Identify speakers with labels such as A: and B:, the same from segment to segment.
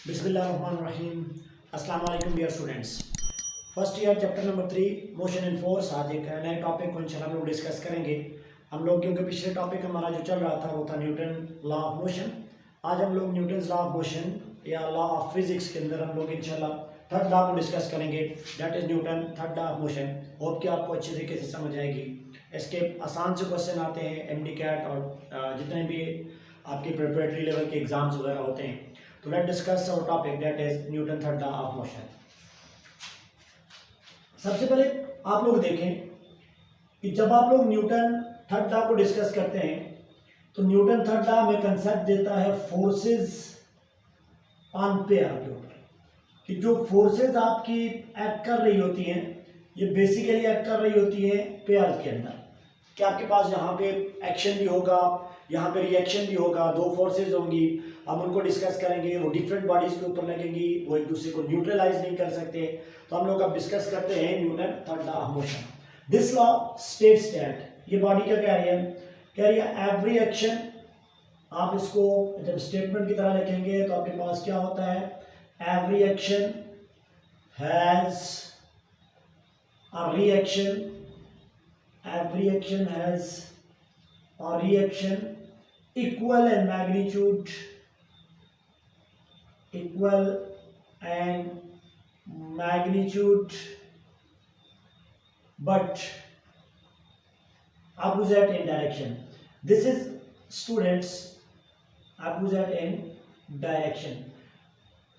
A: बिस्मिल्लाहिर्रहमानिर्रहीम। अस्सलाम वालेकुम dear students. First year chapter number 3 motion and force. आज एक नए टॉपिक को इंशाल्लाह हम लोग डिस्कस करेंगे। हम लोग क्योंकि पिछले टॉपिक हमारा जो चल रहा था वो था न्यूटन लॉ ऑफ मोशन। आज हम लोग न्यूटन लॉ ऑफ मोशन या लॉ ऑफ फिजिक्स के अंदर हम लोग इंशाल्लाह थर्ड लॉ को डिस्कस करेंगे, that is Newton third law of motion. Hope कि आपको अच्छी तरीके से समझ आएगी। इसके आसान से क्वेश्चन आते हैं एमडी कैट और जितने भी आपके प्रिपरेटरी लेवल के एग्जाम्स वगैरह होते हैं। तो let discuss our topic that is Newton third law of motion. सबसे पहले आप लोग देखें कि जब आप लोग न्यूटन थर्ड लॉ को डिस्कस करते हैं तो न्यूटन थर्ड लॉ में कंसेप्ट देता है फोर्सेस ऑन पेयर के ऊपर, कि जो फोर्सेस आपकी एक्ट कर रही होती हैं ये बेसिकली एक्ट कर रही होती है पेयर के अंदर। कि आपके पास यहाँ पे एक्शन भी होगा, यहाँ पे रिएक्शन भी होगा, दो फोर्सेस होंगी। हम उनको डिस्कस करेंगे, वो डिफरेंट बॉडीज के ऊपर लगेंगी, वो एक दूसरे को न्यूट्रलाइज नहीं कर सकते। तो हम लोग अब डिस्कस करते हैं Newton third law of motion. This law states that, ये बॉडी क्या कह रही है एवरी एक्शन। आप इसको जब स्टेटमेंट की तरह लिखेंगे तो आपके पास क्या होता है, every action has a reaction, every action has a reaction equal in magnitude, but opposite in direction. This is students opposite in direction.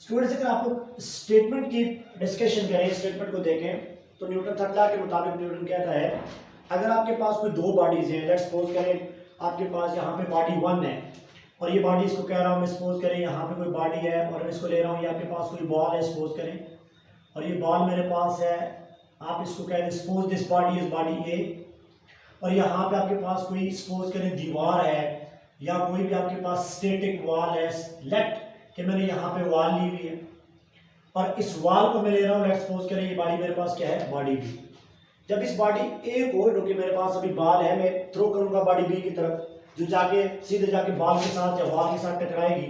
A: Students अगर आप लोग स्टेटमेंट की डिस्कशन करें, स्टेटमेंट को देखें तो न्यूटन थर्ड लॉ के मुताबिक न्यूटन कहता है अगर आपके पास कोई दो बॉडीज हैं, लेट्स सपोज करें आपके पास यहाँ पे बॉडी 1 है और ये बॉडी इसको कह रहा हूँ मैं, सपोज करें यहाँ पे कोई बॉडी है और मैं इसको ले रहा हूँ, ये आपके पास कोई बॉल है सपोज करें और ये बॉल मेरे पास है, आप इसको कह दें suppose this body is body A. और यहाँ पे आपके पास कोई सपोज करें दीवार है या कोई भी आपके पास स्टेटिक वॉल है, लेट कि मैंने यहाँ पे वॉल ली हुई है और इस वॉल को मैं ले रहा हूँ, लेट्स सपोज करें ये बॉडी मेरे पास क्या है, बॉडी बी। जब इस बॉडी ए को, जो कि मेरे पास अभी बॉल है, मैं थ्रो करूंगा बॉडी बी की तरफ, जो जाके सीधे जाके बॉल के साथ या वॉल के साथ टकराएगी।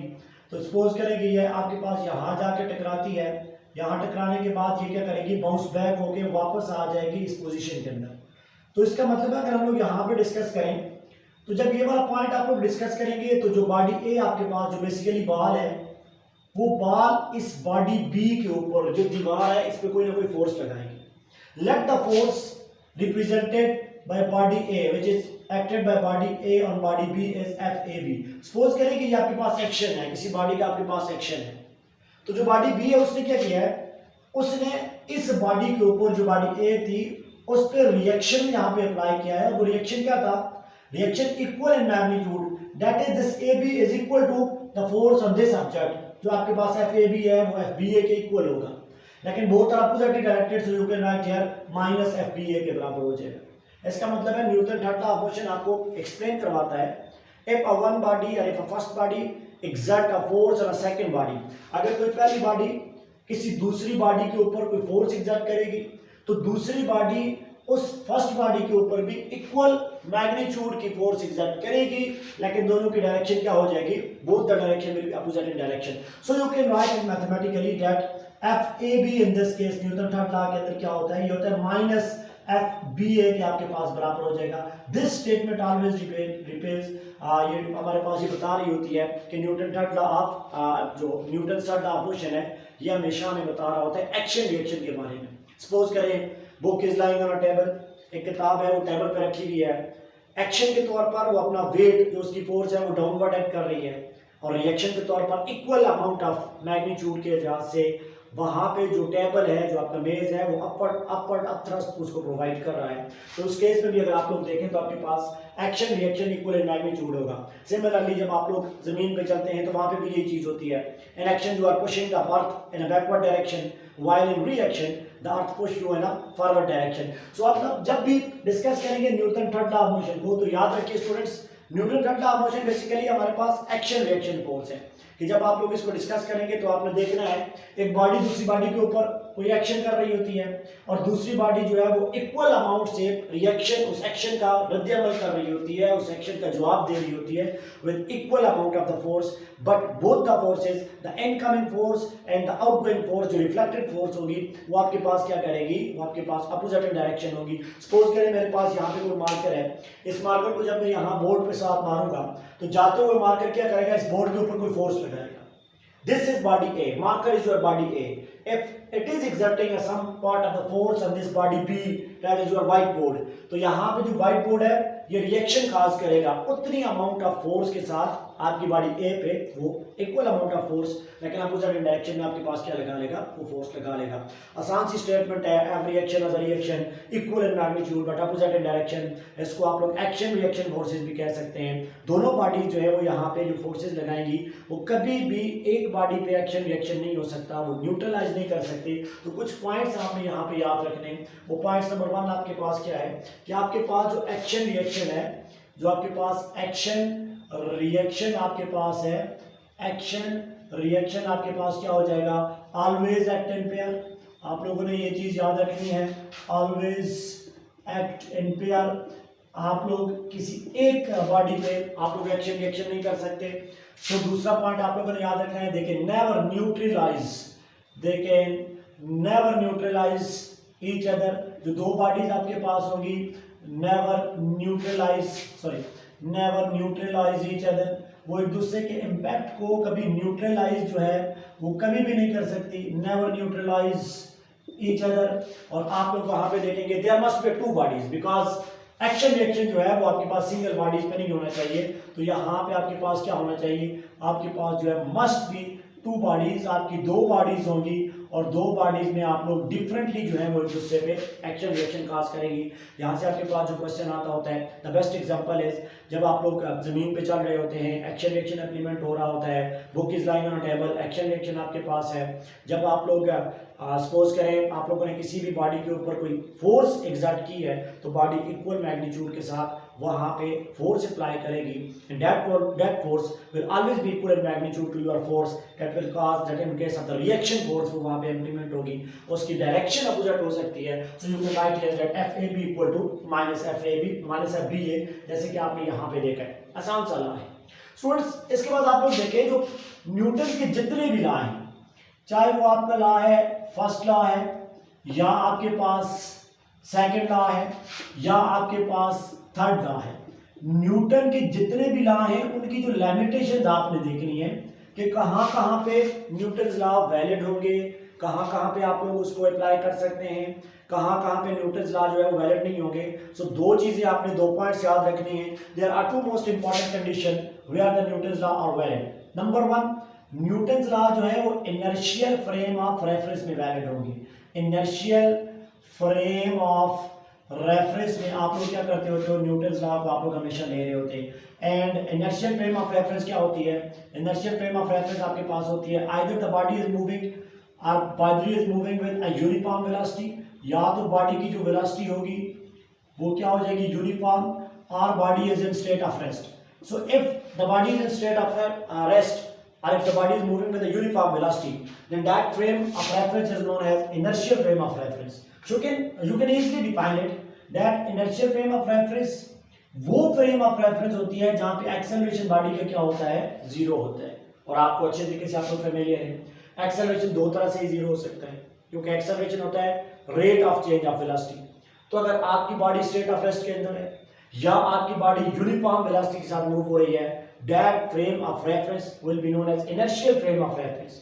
A: तो सपोज करें कि ये आपके पास यहाँ जाके टकराती है, यहाँ टकराने के बाद ये क्या करेगी, बाउंस बैक होके वापस आ जाएगी इस पोजीशन के अंदर। तो इसका मतलब है अगर हम लोग यहाँ पे डिस्कस करें तो जब ये वाला पॉइंट आप लोग डिस्कस करेंगे तो जो बॉडी ए आपके पास जो बेसिकली बॉल है, वो बॉल इस बॉडी बी के ऊपर जो दीवार है इस पे कोई ना कोई फोर्स लगाएगी। Let the force represented by body A which is acted by body A on body B is F A B. Suppose करें कि ये आपके पास एक्शन है, किसी बॉडी का आपके पास एक्शन है, तो जो बॉडी बी है उसने क्या किया है, उसने इस बॉडी के ऊपर जो बॉडी ए थी उस पर रिएक्शन यहाँ पे अप्लाई किया है। वो रिएक्शन क्या था, reaction equal in magnitude, that is this A B is equal to the force on this object. जो आपके पास एफ ए बी है वो एफ बी ए के इक्वल होगा, लेकिन both are oppositely directed, so you can write here minus F B A के बराबर हो जाएगा। इसका मतलब है Newton third law of motion आपको एक्सप्लेन करवाता है इफ अ वन बॉडी और if a first body exert a force on a second body, अगर कोई पहली बॉडी किसी दूसरी बॉडी के ऊपर कोई फोर्स एक्सर्ट करेगी तो दूसरी बॉडी उस फर्स्ट बॉडी के ऊपर भी इक्वल मैग्नीट्यूड की फोर्स एक्सर्ट करेगी, लेकिन दोनों की डायरेक्शन क्या हो जाएगी, both the direction will be opposite in direction. So you can right it mathematically that F A be in this case Newton third law के अंदर क्या होता है, ये होता है माइनस एफ बी ए के आपके पास बराबर हो जाएगा। दिस स्टेटमेंट ऑलवेज रिपेल्स, ये हमारे पास ये बता रही होती है कि न्यूटन थर्ड लॉ ऑफ जो Newton third law of motion है ये हमेशा हमें बता रहा होता है एक्शन रिएक्शन के बारे में। सपोज करें book is lying on a table, एक किताब है वो टेबल पर रखी हुई है, एक्शन के तौर पर वो अपना वेट जो उसकी फोर्स है वो डाउनवर्ड एक्ट कर रही है और रिएक्शन के तौर पर इक्वल अमाउंट ऑफ मैग्नीट्यूड के लिहाज से वहां पे जो टेबल है, जो आपका मेज है, वो अपवर्ड अप थ्रस्ट उसको प्रोवाइड कर रहा है। तो उस केस में भी अगर आप लोग देखें तो आपके पास action reaction equal in magnitude होगा। सिमिलरली जब आप लोग जमीन पे चलते हैं तो वहां पे भी यही चीज होती है, in action you are pushing the earth in a backward direction while in reaction the earth push you in a forward direction. So आप जब भी डिस्कस करेंगे Newton third law of motion को तो याद रखिए students, Newton third law of motion basically हमारे पास एक्शन रिएक्शन फोर्स है कि जब आप लोग इसको डिस्कस करेंगे तो आपने देखना है एक बॉडी दूसरी बॉडी के ऊपर कोई एक्शन कर रही होती है और दूसरी बॉडी जो है वो इक्वल अमाउंट से रिएक्शन उस एक्शन का रद्द-ए-अमल कर रही होती है, उस एक्शन का जवाब दे रही होती है with equal amount of the force, but both the forces, the incoming force and the outgoing force, जो रिफ्लेक्टेड फोर्स होगी वो आपके पास क्या करेगी, वो आपके पास अपोजिट डायरेक्शन होगी। सपोज करें मेरे पास यहाँ पे कोई मार्कर है, इस मार्कर को जब मैं यहाँ बोर्ड पे साथ मारूंगा तो जाते हुए मार्कर क्या करेगा, इस बोर्ड के ऊपर कोई फोर्स लगाएगा। This is body A. Marker is your body A. If it is exerting some part of the force on this body B, that is your whiteboard. तो यहाँ पे जो whiteboard है ये रिएक्शन काज करेगा उतनी अमाउंट ऑफ फोर्स के साथ आपकी बॉडी ए पे, वो इक्वल अमाउंट ऑफ फोर्स, लेकिन अपोजिट डायरेक्शन में आपके पास क्या लगा लेगा, वो फोर्स लगा लेगा। आसान सी स्टेटमेंट है, every action as a reaction equal in magnitude but opposite in direction. इसको आप लोग एक्शन रिएक्शन फोर्सेस भी कह सकते हैं। दोनों बॉडी जो है वो यहाँ पे जो फोर्सेस लगाएंगी वो कभी भी एक बॉडी पे एक्शन रिएक्शन नहीं हो सकता, वो न्यूट्रलाइज नहीं कर सकते। तो कुछ पॉइंट्स आपने यहाँ पे याद रखने। वो पॉइंट्स नंबर 1 आपके पास क्या है कि आपके पास जो एक्शन रिएक्शन है, जो आपके पास एक्शन रिएक्शन आपके पास है, एक्शन रिएक्शन आपके पास क्या हो जाएगा, ऑलवेज एक्ट इन पेयर। आप लोगों ने ये चीज याद रखनी है, ऑलवेज एक्ट इन पेयर। आप लोग किसी एक बॉडी पे आप लोग एक्शन रिएक्शन नहीं कर सकते। तो दूसरा पॉइंट आप लोगों ने याद रखना है, देखिए never neutralise, they can never neutralise each other. जो दो बॉडीज आपके पास होगी, नेवर न्यूट्रलाइज ईच अदर, वो एक दूसरे के इम्पैक्ट को कभी न्यूट्रलाइज जो है वो कभी भी नहीं कर सकती, नेवर न्यूट्रलाइज ईच अदर। और आप लोग वहां पे देखेंगे there must be two bodies, because action reaction जो है वो आपके पास सिंगल बॉडीज पे नहीं होना चाहिए। तो यहाँ पे आपके पास क्या होना चाहिए, आपके पास जो है मस्ट बी टू बॉडीज, आपकी दो बॉडीज होंगी और दो बॉडीज में आप लोग डिफरेंटली जो है वो एक दूसरे पे एक्शन रिएक्शन काज करेंगी। यहाँ से आपके पास जो क्वेश्चन आता होता है, द बेस्ट एग्जांपल इज जब आप लोग जमीन पे चल रहे होते हैं, एक्शन रिएक्शन इंप्लीमेंट हो रहा होता है, book is lying on a table, action reaction आपके पास है। जब आप लोग सपोज करें आप लोगों ने किसी भी बॉडी के ऊपर कोई फोर्स एग्जर्ट की है तो बॉडी इक्वल मैग्नीट्यूड के साथ वहां पे फोर्स अप्लाई करेगी, and that force will always be equal in magnitude to your force that will cause that in case of the reaction force वो वहां पे इंप्लीमेंट होगी, उसकी डायरेक्शन अपोजिट हो सकती है। So you can write here that FAB equal to -FBA, जैसे कि आपने यहाँ पे देखा है, आसान सा लॉ है स्टूडेंट्स। इसके बाद आप लोग देखें जो न्यूटन के जितने भी लॉ हैं, चाहे वो आपका लॉ है फर्स्ट लॉ है, या आपके पास सेकंड लॉ है, या आपके पास थर्ड लॉ है, न्यूटन के जितने भी लॉ हैं उनकी जो लिमिटेशंस आपने देखनी है कि कहाँ पे न्यूटन्स लॉ वैलिड होंगे, कहाँ पे आप लोग उसको अप्लाई कर सकते हैं, कहाँ पे न्यूटन्स लॉ जो है वो वैलिड नहीं होंगे। सो दो चीजें आपने, दो पॉइंट्स याद रखनी है। There are two most important condition where the Newton's law are valid. Number 1, Newton's law जो है वो इनर्शियल फ्रेम ऑफ रेफरेंस में वैलिड होंगी। इनर्शियल फ्रेम ऑफ रेफरेंस में आप लोग क्या करते होते हो, न्यूटन्स लॉ को आप लोग हमेशा ले रहे होते हैं। And inertial frame of reference क्या होती है, इनर्शियल फ्रेम ऑफ रेफरेंस आपके पास होती है either the body is moving और body is moving with a uniform velocity, या तो बॉडी की जो वेलोसिटी होगी वो क्या हो जाएगी यूनिफॉर्म, और body is in state of rest. So if the body is in state of rest or if the body is moving with a uniform velocity, then that frame of reference is known as inertial frame of reference. So you can easily define it that inertial frame of reference वो frame of reference होती है जहाँ पे acceleration body का क्या होता है, zero होता है। और आपको अच्छे तरीके से आपको फेमिलियर है, एक्सेलरेशन दो तरह से ही जीरो हो सकता है, क्योंकि एक्सेलरेशन होता है rate of change of velocity. तो अगर आपकी बॉडी स्टेट ऑफ रेस्ट के अंदर है या आपकी बॉडी यूनिफॉर्म वेलोसिटी के साथ मूव हो रही है, that frame of reference will be known as inertial frame of reference.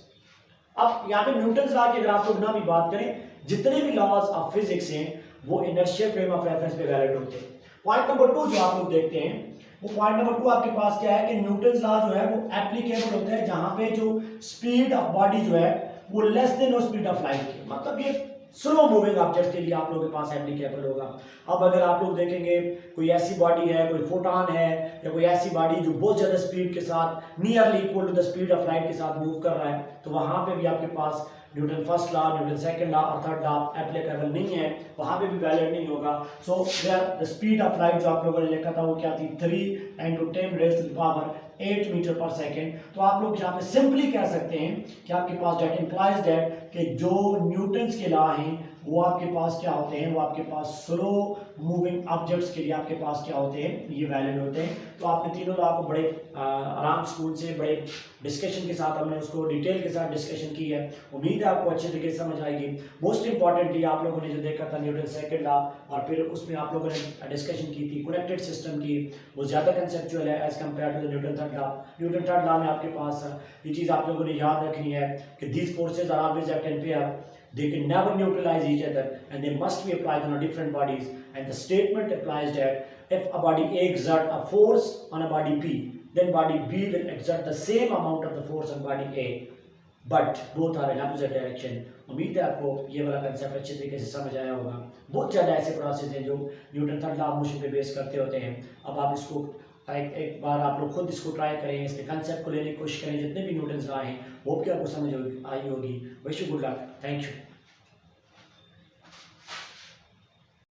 A: अब यहाँ पे न्यूटन्स लॉ की अगर आप लोग ना भी बात करें, जितने भी लॉज ऑफ फिजिक्स हैं वो इनर्शियल फ्रेम ऑफ रेफरेंस पे वैलिड होते हैं। पॉइंट नंबर 2 जो आप लोग देखते हैं, वो पॉइंट नंबर 2 आपके पास क्या है कि न्यूटन्स लॉ जो है वो एप्लीकेबल होता है जहां पे जो स्पीड ऑफ बॉडी जो है वो less than speed of light की, मतलब ये स्लो मूविंग ऑब्जेक्ट के लिए आप लोगों के पास एप्लीकेबल होगा। अब अगर आप लोग देखेंगे कोई ऐसी बॉडी है, कोई फोटॉन है, या कोई ऐसी बॉडी जो बहुत ज़्यादा स्पीड के साथ nearly equal to the speed of light के साथ मूव कर रहा है, तो वहाँ पे भी आपके पास Newton first law, Newton second law और थर्ड लॉ एप्लीकेबल नहीं है, वहाँ पे भी वैलिड नहीं होगा। So there the speed of light जो आप लोगों ने लिखा था वो क्या थी, 3 × 10⁻⁻⁴ 8 मीटर पर सेकेंड। तो आप लोग यहाँ पे सिंपली कह सकते हैं कि आपके पास दैट इंप्लाइज दैट कि जो न्यूटन्स के लॉ हैं वो आपके पास क्या होते हैं, वो आपके पास स्लो मूविंग ऑब्जेक्ट्स के लिए आपके पास क्या होते हैं, ये वैलिड होते हैं। तो आपने तीनों लॉ को बड़े आराम स्कूल से बड़े डिस्कशन के साथ हमने उसको डिटेल के साथ डिस्कशन की है। उम्मीद है आपको अच्छे तरीके से समझ आएगी। मोस्ट इंपॉर्टेंटली आप लोगों ने जो देखा था न्यूटन सेकंड लॉ, और फिर उसमें आप लोगों ने डिस्कशन की थी कनेक्टेड सिस्टम की, वो ज़्यादा कंसेप्चुअल है as compare to the Newton third law. Newton third law में आपके पास ये चीज़ आप लोगों ने याद रखनी है कि these forces are always act in pair, they can never neutralize each other and they must be applied on different bodies, and the statement applies that if a body A exerts a force on a body B, then body B will exert the same amount of the force on body A, but both are in opposite direction. उम्मीद है आपको ये वाला concept अच्छे तरीके से समझ आया होगा। बहुत ज़्यादा ऐसे प्रोसेस हैं जो Newton third law of motion पे बेस करते होते हैं। अब आप इसको एक बार आप लोग खुद इसको ट्राई करें, इसके कंसेप्ट को लेने की कोशिश करें, जितने भी न्यूटन्स लॉ हैं वो भी आपको समझ आई होगी। Wish you good luck, thank you.